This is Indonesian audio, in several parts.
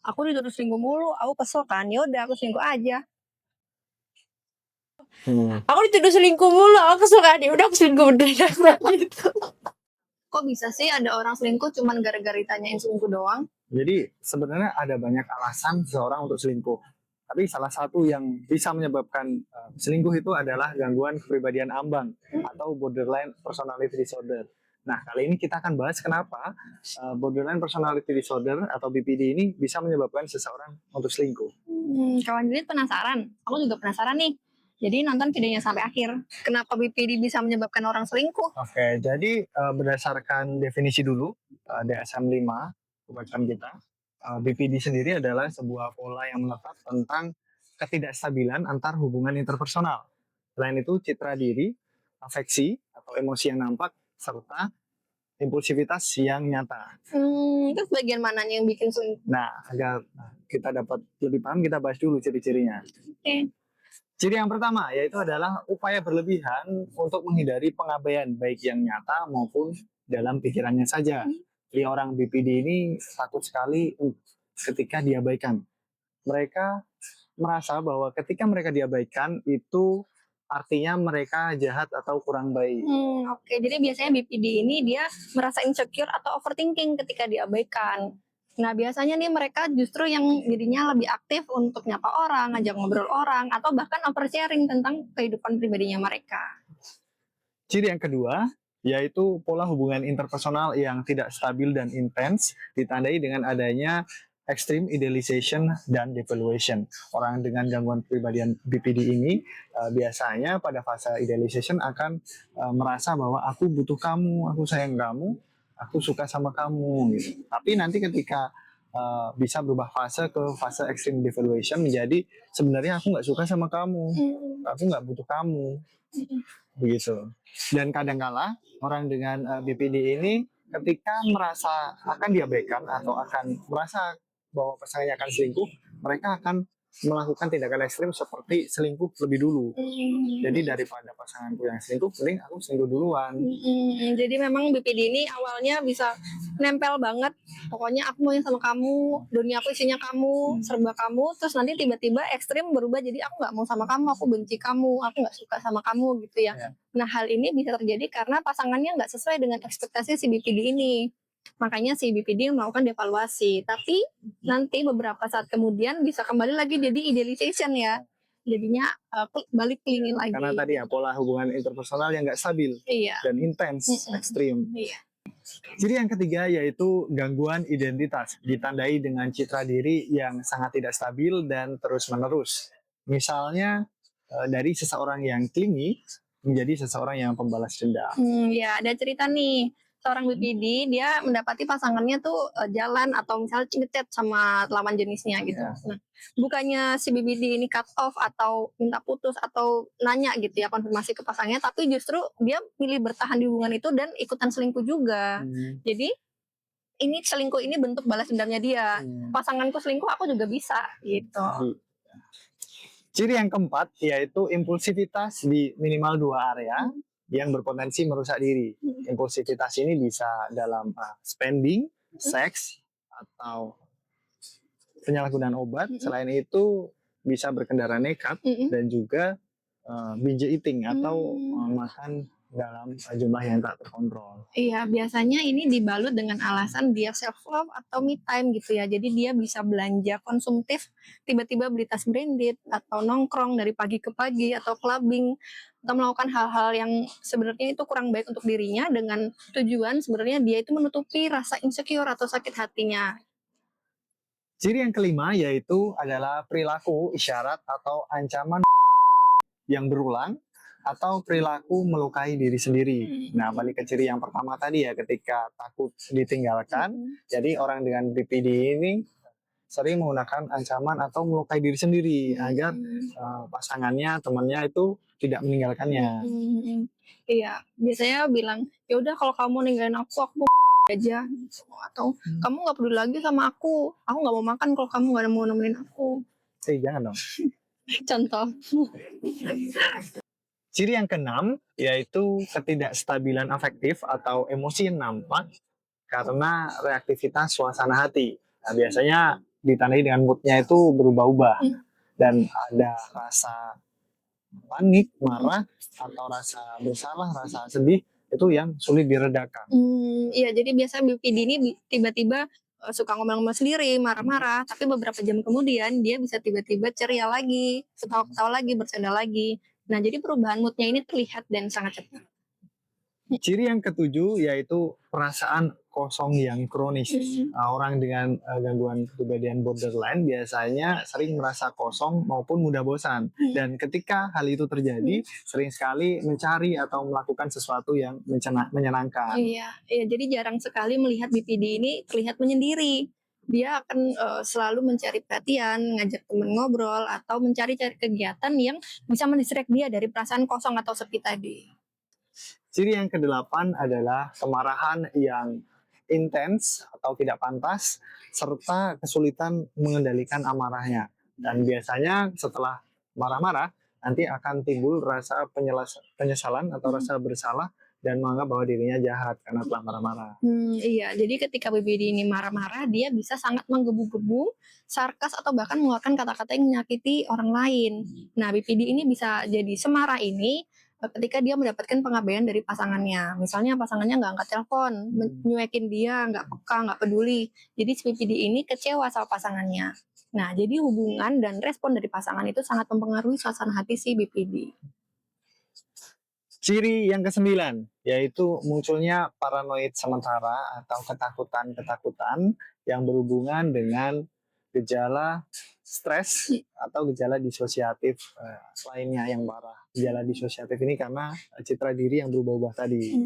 Aku dituduh selingkuh mulu, aku kesel kan, ya udah aku selingkuh aja. Aku dituduh selingkuh mulu, aku kesel kan, ya udah aku selingkuh beneran gitu. Kok bisa sih ada orang selingkuh cuman gara-gara ditanyain selingkuh doang? Jadi sebenarnya ada banyak alasan seseorang untuk selingkuh. Tapi salah satu yang bisa menyebabkan selingkuh itu adalah gangguan kepribadian ambang atau borderline personality disorder. Nah, kali ini kita akan bahas kenapa borderline personality disorder atau BPD ini bisa menyebabkan seseorang untuk selingkuh. Kawan Julid penasaran? Aku juga penasaran nih. Jadi nonton videonya sampai akhir. Kenapa BPD bisa menyebabkan orang selingkuh? Oke, jadi berdasarkan definisi dulu DSM-5 kebaikan kita, BPD sendiri adalah sebuah pola yang menetap tentang ketidakstabilan antar hubungan interpersonal. Selain itu, citra diri, afeksi atau emosi yang nampak, serta impulsivitas yang nyata. Terus bagian mananya yang bikin selingkuh? Nah, agar kita dapat lebih paham, kita bahas dulu ciri-cirinya. Oke. Ciri yang pertama yaitu adalah upaya berlebihan untuk menghindari pengabaian baik yang nyata maupun dalam pikirannya saja. Jadi orang BPD ini takut sekali ketika diabaikan. Mereka merasa bahwa ketika mereka diabaikan itu artinya mereka jahat atau kurang baik. Oke. Jadi biasanya BPD ini dia merasa insecure atau overthinking ketika diabaikan. Nah, biasanya nih mereka justru yang jadinya lebih aktif untuk nyapa orang, ngajak ngobrol orang, atau bahkan oversharing tentang kehidupan pribadinya mereka. Ciri yang kedua yaitu pola hubungan interpersonal yang tidak stabil dan intens ditandai dengan adanya extreme idealization dan devaluation. Orang dengan gangguan kepribadian BPD ini biasanya pada fase idealization akan merasa bahwa aku butuh kamu, aku sayang kamu, aku suka sama kamu gitu. Tapi nanti ketika bisa berubah fase ke fase extreme devaluation menjadi sebenarnya aku nggak suka sama kamu, aku nggak butuh kamu, begitu. Dan kadangkala orang dengan BPD ini ketika merasa akan diabaikan atau akan merasa bahwa pasangannya akan selingkuh, mereka akan melakukan tindakan ekstrim seperti selingkuh lebih dulu. Jadi daripada pasanganku yang selingkuh, mending aku selingkuh duluan. Jadi memang BPD ini awalnya bisa nempel banget. Pokoknya aku maunya sama kamu, dunia aku isinya kamu, serba kamu. Terus nanti tiba-tiba ekstrim berubah jadi aku nggak mau sama kamu, aku benci kamu, aku nggak suka sama kamu gitu ya. Ya. Nah, hal ini bisa terjadi karena pasangannya nggak sesuai dengan ekspektasi si BPD ini. Makanya si BPD melakukan devaluasi. Tapi nanti beberapa saat kemudian bisa kembali lagi jadi idealization ya. Jadinya balik kelingin lagi. Karena tadi ya pola hubungan interpersonal yang nggak stabil Iya. dan intens, ekstrim. Iya. Ciri yang ketiga yaitu gangguan identitas, ditandai dengan citra diri yang sangat tidak stabil dan terus-menerus. Misalnya dari seseorang yang clingy menjadi seseorang yang pembalas dendam. Ya, ada cerita nih. Seorang BPD dia mendapati pasangannya tuh jalan atau misalnya ngechat sama lawan jenisnya gitu. Ya. Nah, bukannya si BPD ini cut off atau minta putus atau nanya gitu ya konfirmasi ke pasangannya, tapi justru dia pilih bertahan di hubungan itu dan ikutan selingkuh juga. Jadi ini selingkuh ini bentuk balas dendamnya dia. Pasanganku selingkuh, aku juga bisa gitu. Ciri yang keempat yaitu impulsivitas di minimal dua area yang berpotensi merusak diri. Impulsivitas ini bisa dalam spending, seks, atau penyalahgunaan obat. Selain itu bisa berkendara nekat dan juga binge eating atau makan dalam jumlah yang tak terkontrol. Iya, biasanya ini dibalut dengan alasan dia self love atau me time gitu ya. Jadi dia bisa belanja konsumtif, tiba-tiba beli tas branded atau nongkrong dari pagi ke pagi atau clubbing atau melakukan hal-hal yang sebenarnya itu kurang baik untuk dirinya dengan tujuan sebenarnya dia itu menutupi rasa insecure atau sakit hatinya. Ciri yang kelima yaitu adalah perilaku isyarat atau ancaman yang berulang atau perilaku melukai diri sendiri. Nah, balik ke ciri yang pertama tadi ya, ketika takut ditinggalkan. Jadi orang dengan BPD ini sering menggunakan ancaman atau melukai diri sendiri agar pasangannya, temannya itu tidak meninggalkannya. Iya, biasanya bilang, ya udah kalau kamu ninggalin aku mau aja. Atau kamu nggak peduli lagi sama aku nggak mau makan kalau kamu nggak mau nemenin aku. Jangan dong. Contoh. Ciri yang keenam yaitu ketidakstabilan afektif atau emosi yang nampak karena reaktivitas suasana hati. Nah, biasanya ditandai dengan moodnya itu berubah-ubah dan ada rasa panik, marah, atau rasa bersalah, rasa sedih itu yang sulit diredakan. Iya, jadi biasa BPD ini tiba-tiba suka ngomel-ngomel sendiri, marah-marah, tapi beberapa jam kemudian dia bisa tiba-tiba ceria lagi, ketawa-ketawa lagi, bercanda lagi. Nah, jadi perubahan moodnya ini terlihat dan sangat cepat. Ciri yang ketujuh yaitu perasaan kosong yang kronis. Orang dengan gangguan kepribadian borderline biasanya sering merasa kosong maupun mudah bosan. Dan ketika hal itu terjadi, sering sekali mencari atau melakukan sesuatu yang menyenangkan. Iya, jadi jarang sekali melihat BPD ini terlihat menyendiri. Dia akan selalu mencari perhatian, ngajak temen ngobrol, atau mencari-cari kegiatan yang bisa mendistract dia dari perasaan kosong atau sepi tadi. Ciri yang kedelapan adalah kemarahan yang intens atau tidak pantas, serta kesulitan mengendalikan amarahnya. Dan biasanya setelah marah-marah, nanti akan timbul rasa penyesalan atau rasa bersalah dan menganggap bahwa dirinya jahat karena telah marah-marah. Iya, jadi ketika BPD ini marah-marah, dia bisa sangat menggebu-gebu, sarkas, atau bahkan mengeluarkan kata-kata yang menyakiti orang lain. Nah, BPD ini bisa jadi semarah ini ketika dia mendapatkan pengabaian dari pasangannya. Misalnya pasangannya nggak angkat telepon, nyuekin dia, nggak peka, nggak peduli. Jadi si BPD ini kecewa sama pasangannya. Nah, jadi hubungan dan respon dari pasangan itu sangat mempengaruhi suasana hati si BPD. Ciri yang kesembilan yaitu munculnya paranoid sementara atau ketakutan-ketakutan yang berhubungan dengan gejala stres atau gejala disosiatif lainnya yang parah. Gejala disosiatif ini karena citra diri yang berubah-ubah tadi.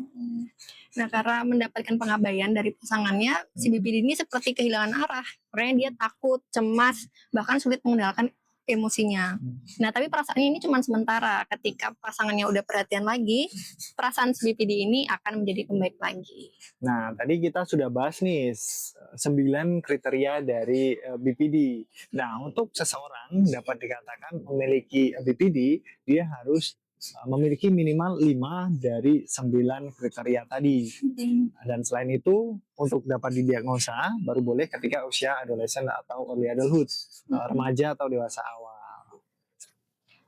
Nah, karena mendapatkan pengabaian dari pasangannya, si BPD ini seperti kehilangan arah. Makanya dia takut, cemas, bahkan sulit mengendalikan emosinya. Nah, tapi perasaannya ini cuma sementara. Ketika pasangannya udah perhatian lagi, perasaan si BPD ini akan menjadi pembaik lagi. Nah, tadi kita sudah bahas nih 9 kriteria dari BPD. Nah, untuk seseorang dapat dikatakan memiliki BPD, dia harus memiliki minimal 5 dari 9 kriteria tadi. Dan selain itu, untuk dapat didiagnosa, baru boleh ketika usia adolescent atau early adulthood, remaja atau dewasa awal.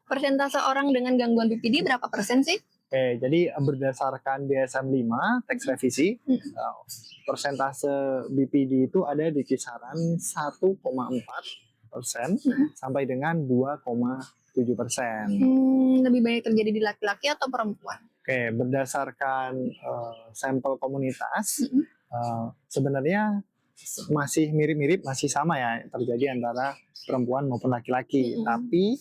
Persentase orang dengan gangguan BPD berapa persen sih? Oke, jadi berdasarkan DSM-5 teks revisi, persentase BPD itu ada di kisaran 1,4% sampai dengan 2,7%. Lebih banyak terjadi di laki-laki atau perempuan? Oke, berdasarkan sampel komunitas, sebenarnya masih mirip-mirip, masih sama ya terjadi antara perempuan maupun laki-laki. Tapi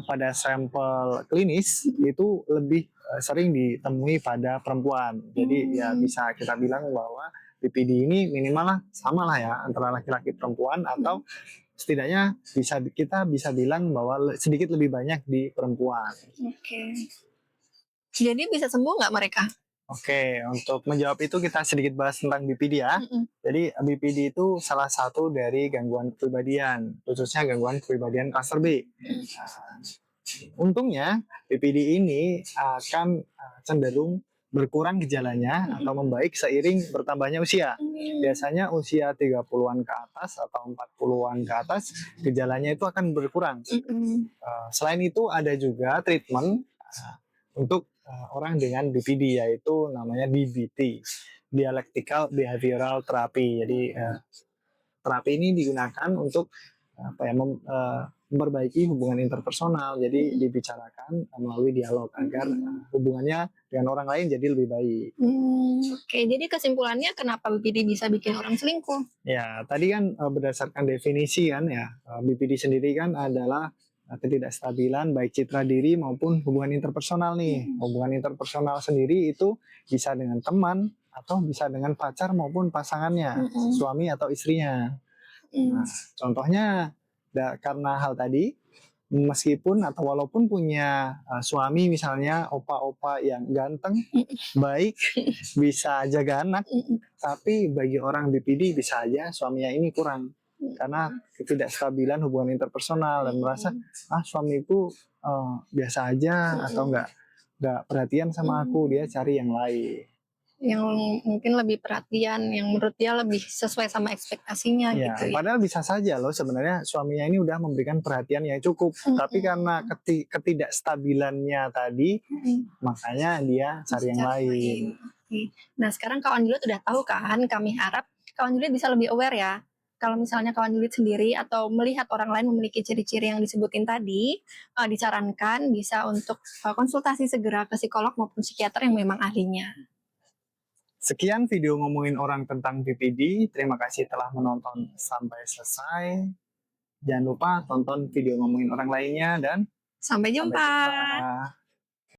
pada sampel klinis itu lebih sering ditemui pada perempuan. Jadi ya bisa kita bilang bahwa BPD ini minimal lah sama lah ya antara laki-laki perempuan atau setidaknya kita bisa bilang bahwa sedikit lebih banyak di perempuan. Oke. Jadi bisa sembuh nggak mereka? Oke, untuk menjawab itu kita sedikit bahas tentang BPD ya. Jadi BPD itu salah satu dari gangguan kepribadian, khususnya gangguan kepribadian klaster B. Untungnya BPD ini akan cenderung berkurang gejalanya atau membaik seiring bertambahnya usia. Biasanya usia 30-an ke atas atau 40-an ke atas gejalanya itu akan berkurang. Selain itu ada juga treatment untuk orang dengan BPD yaitu namanya DBT, Dialectical Behavioral Therapy. Jadi terapi ini digunakan untuk memperbaiki hubungan interpersonal. Jadi dibicarakan melalui dialog agar hubungannya dengan orang lain jadi lebih baik. Oke, jadi kesimpulannya kenapa BPD bisa bikin orang selingkuh? Ya, tadi kan berdasarkan definisi kan ya, BPD sendiri kan adalah ketidakstabilan baik citra diri maupun hubungan interpersonal nih. Hubungan interpersonal sendiri itu bisa dengan teman atau bisa dengan pacar maupun pasangannya, suami atau istrinya. Nah, contohnya karena hal tadi, meskipun atau walaupun punya suami misalnya opa-opa yang ganteng, baik, bisa jaga anak, tapi bagi orang BPD bisa aja suaminya ini kurang karena ketidakstabilan hubungan interpersonal dan merasa suamiku biasa aja atau nggak perhatian sama aku, dia cari yang lain. yang mungkin lebih perhatian, yang menurut dia lebih sesuai sama ekspektasinya Ya, gitu ya. padahal bisa saja loh sebenarnya suaminya ini udah memberikan perhatian yang cukup, tapi karena ketidakstabilannya tadi, makanya dia cari yang lain. Oke. Nah, sekarang kawan Juliet udah tahu kan, kami harap kawan Juliet bisa lebih aware ya. Kalau misalnya kawan Juliet sendiri atau melihat orang lain memiliki ciri-ciri yang disebutin tadi, disarankan bisa untuk konsultasi segera ke psikolog maupun psikiater yang memang ahlinya. Sekian video ngomongin orang tentang PPD. Terima kasih telah menonton sampai selesai. Jangan lupa tonton video ngomongin orang lainnya dan Sampai sampai jumpa. jumpa.